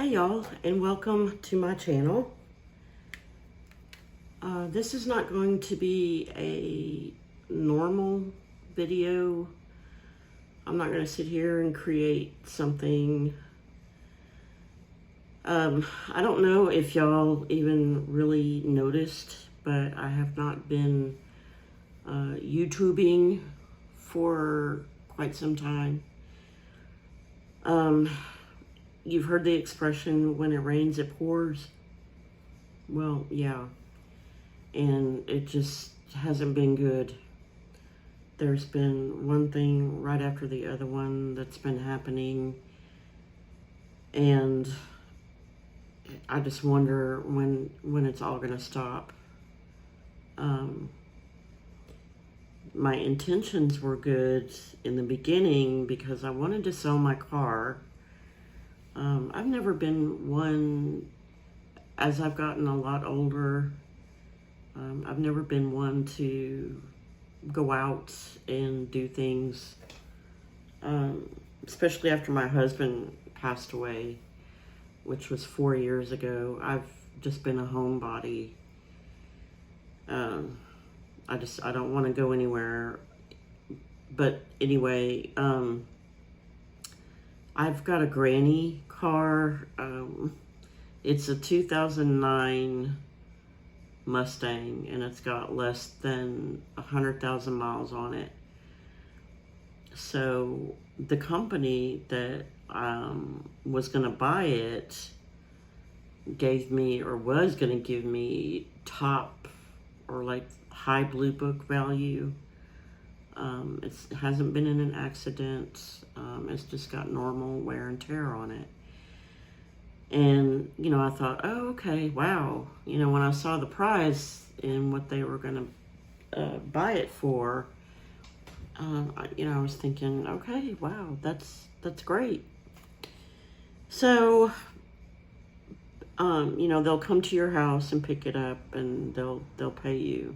Hi y'all, and welcome to my channel. This is not going to be a normal video. I'm not going to sit here and create something. I don't know if y'all even really noticed, but I have not been YouTubing for quite some time. You've heard the expression, when it rains, it pours. Well, yeah. And it just hasn't been good. There's been one thing right after the other one that's been happening. And I just wonder when it's all going to stop. My intentions were good in the beginning because I wanted to sell my car. I've never been one, as I've gotten a lot older, I've never been one to go out and do things, especially after my husband passed away, which was 4 years ago. I've just been a homebody. I don't want to go anywhere. But anyway, I've got a granny car. It's a 2009 Mustang, and it's got less than 100,000 miles on it. So the company that was going to buy it gave me, or was going to give me, top or like high blue book value. It hasn't been in an accident. It's just got normal wear and tear on it. And, I thought, oh, okay, wow. When I saw the price and what they were going to buy it for, I was thinking, okay, wow, that's great. So, they'll come to your house and pick it up, and they'll pay you.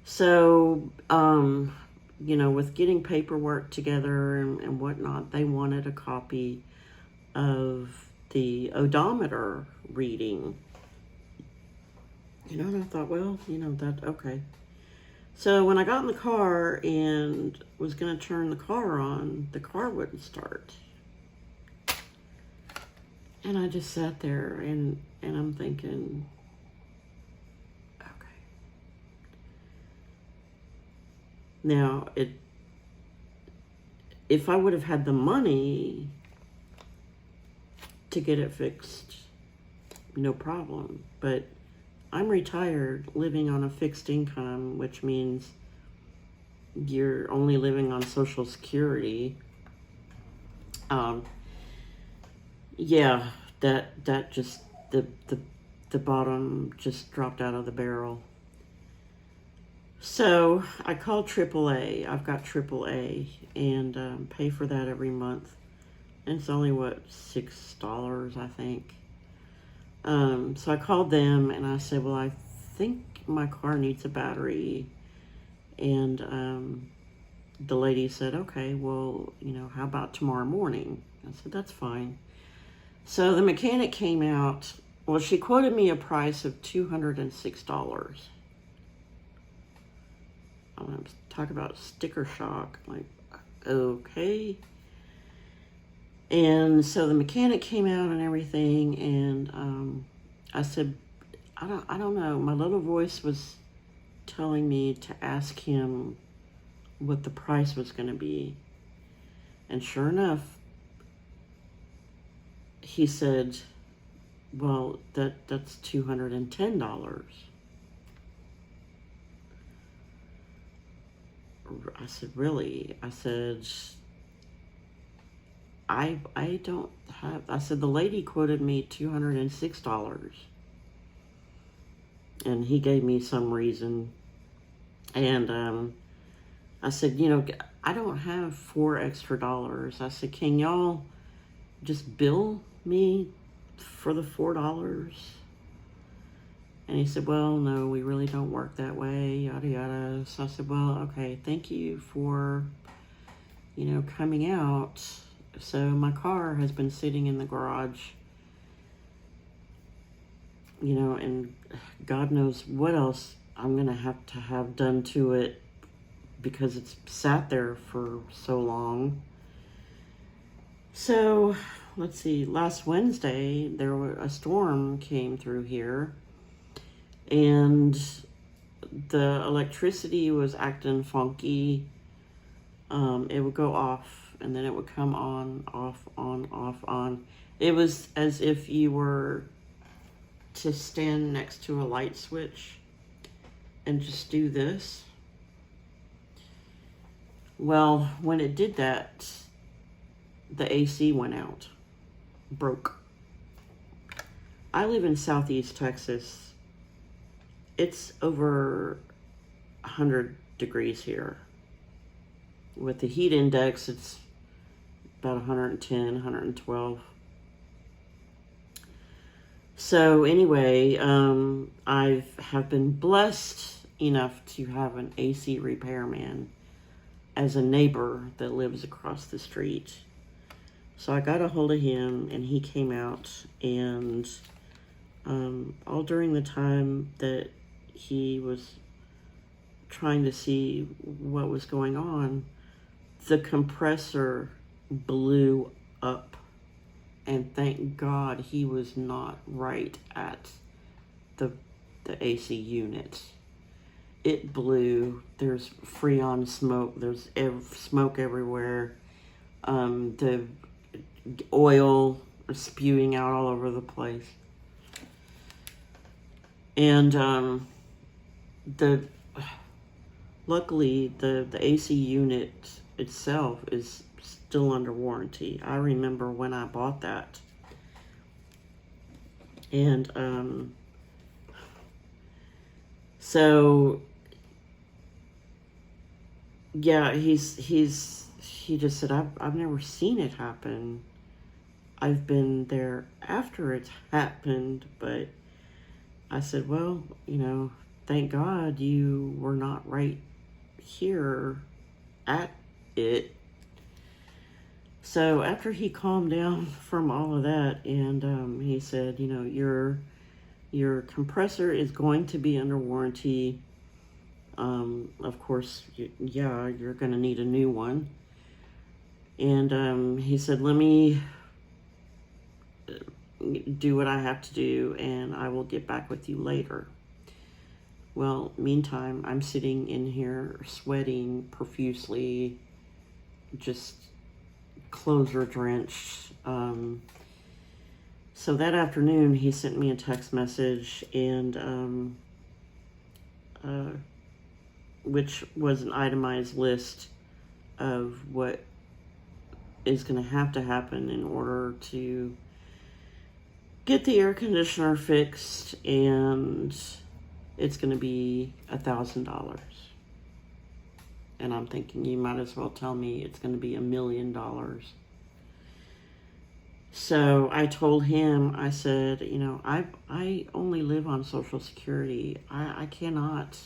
So, with getting paperwork together and whatnot, they wanted a copy of the odometer reading. And I thought, well, okay. So when I got in the car and was going to turn the car on, the car wouldn't start. And I just sat there and I'm thinking, okay. Now, if I would have had the money to get it fixed, no problem. But I'm retired, living on a fixed income, which means you're only living on Social Security. Yeah, that just, the bottom just dropped out of the barrel. So I called AAA. I've got AAA, and pay for that every month. And it's only, $6, I think. So I called them and I said, well, I think my car needs a battery. And the lady said, okay, well, how about tomorrow morning? I said, that's fine. So the mechanic came out. Well, she quoted me a price of $206. I'm going to talk about sticker shock. Like, okay. And so the mechanic came out and everything, and I said, I don't know. My little voice was telling me to ask him what the price was going to be. And sure enough, he said, well, that's $210. I said, really? I said, I don't have, I said, the lady quoted me $206. And he gave me some reason. And I said, I don't have $4 extra. I said, can y'all just bill me for the $4? And he said, well, no, we really don't work that way, yada, yada. So I said, well, okay, thank you for, coming out. So my car has been sitting in the garage, and God knows what else I'm going to have done to it because it's sat there for so long. So, let's see, last Wednesday, a storm came through here, and the electricity was acting funky. It would go off, and then it would come on, off, on, off, on. It was as if you were to stand next to a light switch and just do this. Well, when it did that, the AC went out, broke. I live in Southeast Texas. It's over 100 degrees here. With the heat index, it's about 110, 112. So anyway, I have been blessed enough to have an AC repairman as a neighbor that lives across the street. So I got a hold of him, and he came out, and all during the time that he was trying to see what was going on, the compressor blew up. And thank God he was not right at the AC unit. It blew. There's Freon smoke. There's smoke everywhere. The oil spewing out all over the place. And luckily the AC unit itself is still under warranty. I remember when I bought that. And so yeah, he just said, I've never seen it happen. I've been there after it's happened, but I said, well, thank God you were not right here at it. So after he calmed down from all of that, and he said, your compressor is going to be under warranty. Of course, you're going to need a new one. And he said, let me do what I have to do, and I will get back with you later. Well, meantime, I'm sitting in here sweating profusely, just clothes are drenched. So that afternoon, he sent me a text message, and which was an itemized list of what is going to have to happen in order to get the air conditioner fixed, and it's going to be $1,000. And I'm thinking, you might as well tell me it's going to be $1 million. So I told him, I said, I only live on Social Security. I cannot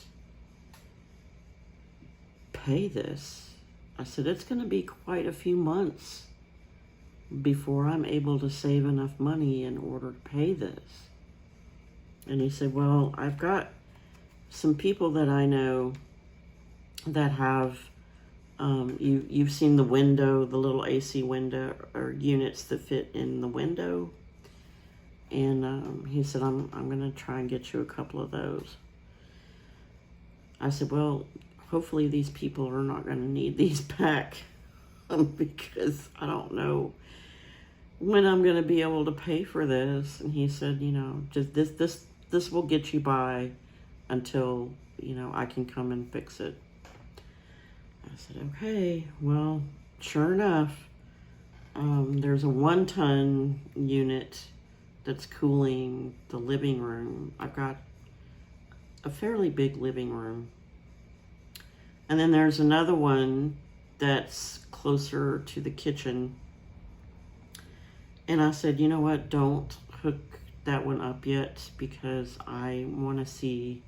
pay this. I said, it's going to be quite a few months before I'm able to save enough money in order to pay this. And he said, well, I've got some people that I know that have, you've seen the window, the little AC window or units that fit in the window. And he said, I'm going to try and get you a couple of those. I said, well, hopefully these people are not going to need these back because I don't know when I'm going to be able to pay for this. And he said, just this will get you by until, I can come and fix it. I said, okay, well, sure enough, there's a 1-ton unit that's cooling the living room. I've got a fairly big living room. And then there's another one that's closer to the kitchen. And I said, you know what, don't hook that one up yet because I want to see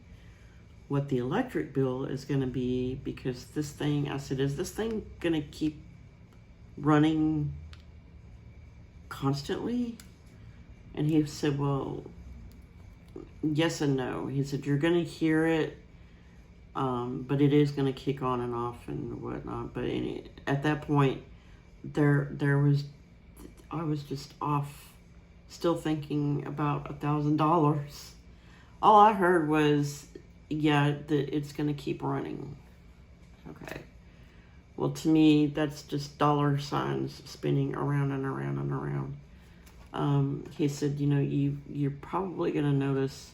what the electric bill is going to be, because this thing, I said, is this thing going to keep running constantly? And he said, well, yes and no. He said, you're going to hear it, but it is going to kick on and off and whatnot. But at that point, I was just off, still thinking about $1,000. All I heard was, yeah, it's going to keep running. Okay. Well, to me, that's just dollar signs spinning around and around and around. He said, you're probably going to notice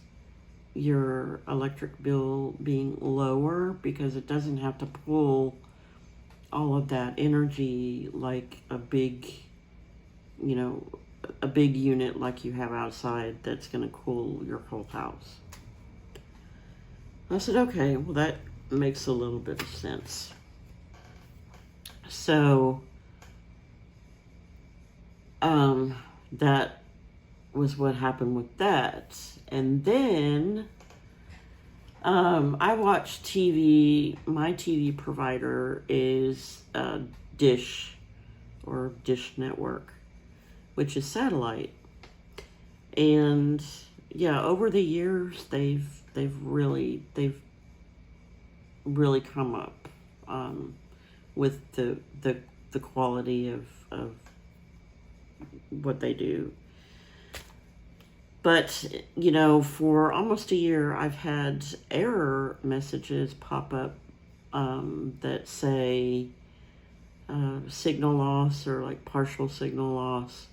your electric bill being lower because it doesn't have to pull all of that energy like a big unit like you have outside that's going to cool your whole house. I said, okay, well, that makes a little bit of sense. So, that was what happened with that. And then, I watch TV. My TV provider is Dish, or Dish Network, which is satellite. And yeah, over the years, they've really come up with the quality of what they do. But, for almost a year, I've had error messages pop up that say signal loss or like partial signal loss.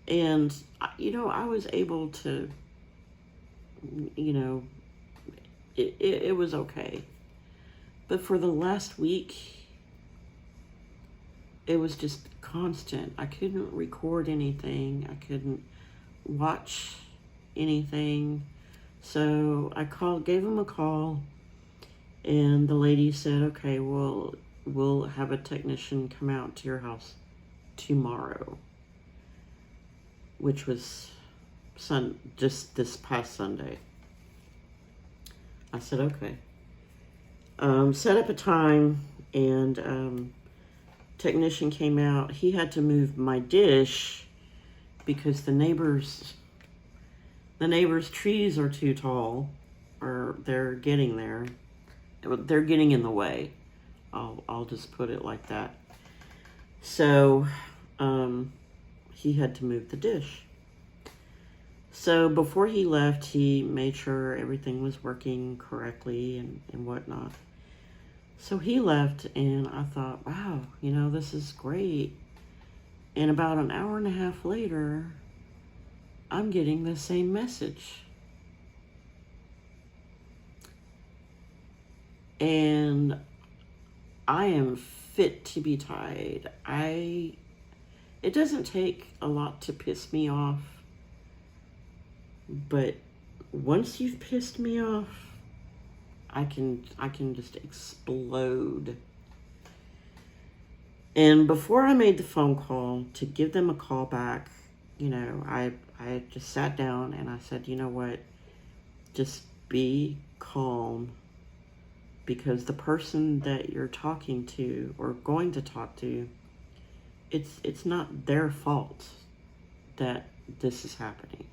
And, I was able to, it was okay. But for the last week, it was just constant. I couldn't record anything. I couldn't watch anything. So I gave him a call, and the lady said, okay, well, we'll have a technician come out to your house tomorrow, which was just this past Sunday. I said, okay. Set up a time, and technician came out. He had to move my dish because the neighbors' trees are too tall, or they're getting there. They're getting in the way. I'll just put it like that. So he had to move the dish. So before he left, he made sure everything was working correctly and whatnot. So he left, and I thought, wow, this is great. And about an hour and a half later, I'm getting the same message. And I am fit to be tied. It doesn't take a lot to piss me off, but once you've pissed me off, I can just explode. And before I made the phone call to give them a call back, I just sat down and I said, you know what, just be calm, because the person that you're talking to or going to talk to, it's not their fault that this is happening.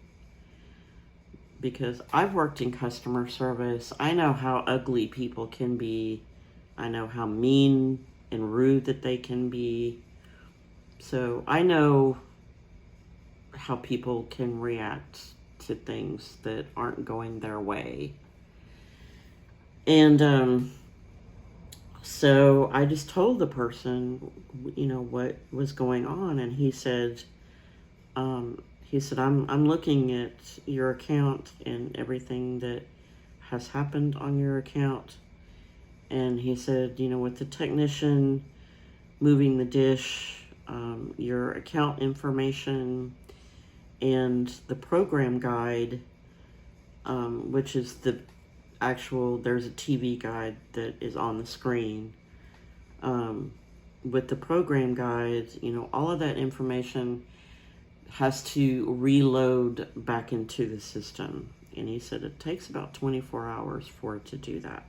Because I've worked in customer service. I know how ugly people can be. I know how mean and rude that they can be. So I know how people can react to things that aren't going their way. And so I just told the person, what was going on. And he said, I'm looking at your account and everything that has happened on your account. And he said, with the technician moving the dish, your account information and the program guide, which is there's a TV guide that is on the screen. With the program guide, all of that information has to reload back into the system. And he said it takes about 24 hours for it to do that.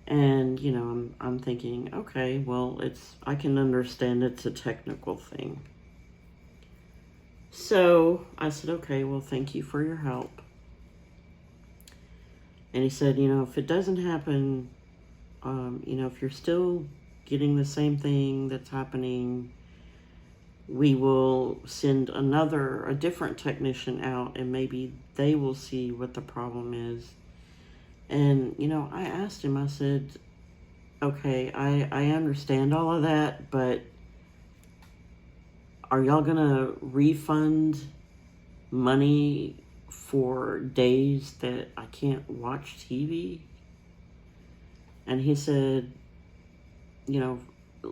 And, you know, I'm thinking, okay, well, I can understand it's a technical thing. So I said, okay, well, thank you for your help. And he said, you know, if it doesn't happen, you know, if you're still getting the same thing that's happening, we will send a different technician out, and maybe they will see what the problem is. And, you know, I asked him, I said, okay, I understand all of that, but are y'all gonna refund money for days that I can't watch TV? And he said, you know,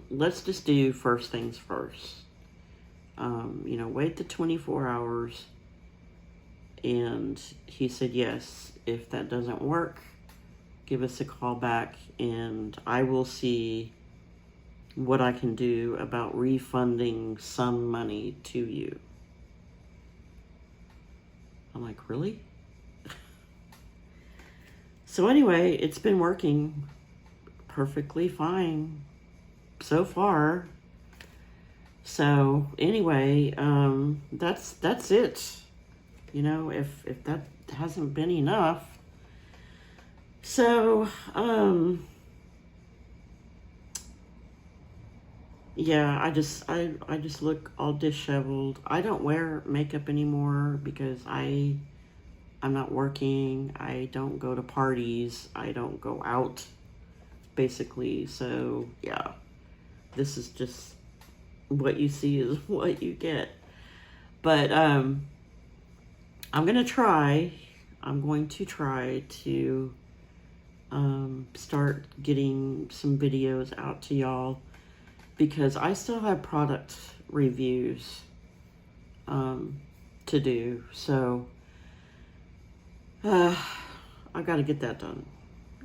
let's just do first things first. You know, wait the 24 hours. And he said, yes, if that doesn't work, give us a call back and I will see what I can do about refunding some money to you. I'm like, really? So anyway, it's been working perfectly fine so far. So anyway, that's it. You know, if that hasn't been enough. So, yeah, I just look all disheveled. I don't wear makeup anymore because I'm not working. I don't go to parties. I don't go out, basically. So, yeah, this is just what you see is what you get. But I'm going to try to start getting some videos out to y'all, because I still have product reviews to do. So I got to get that done.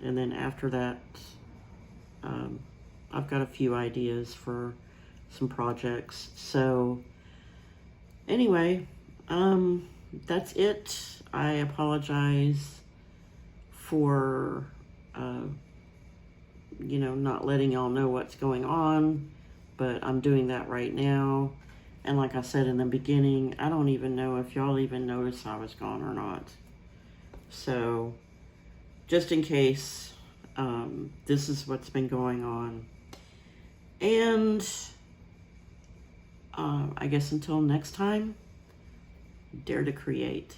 And then after that, I've got a few ideas for some projects. So anyway, that's it. I apologize for, you know, not letting y'all know what's going on, but I'm doing that right now. And like I said in the beginning, I don't even know if y'all even noticed I was gone or not. So just in case, this is what's been going on. And I guess until next time, dare to create.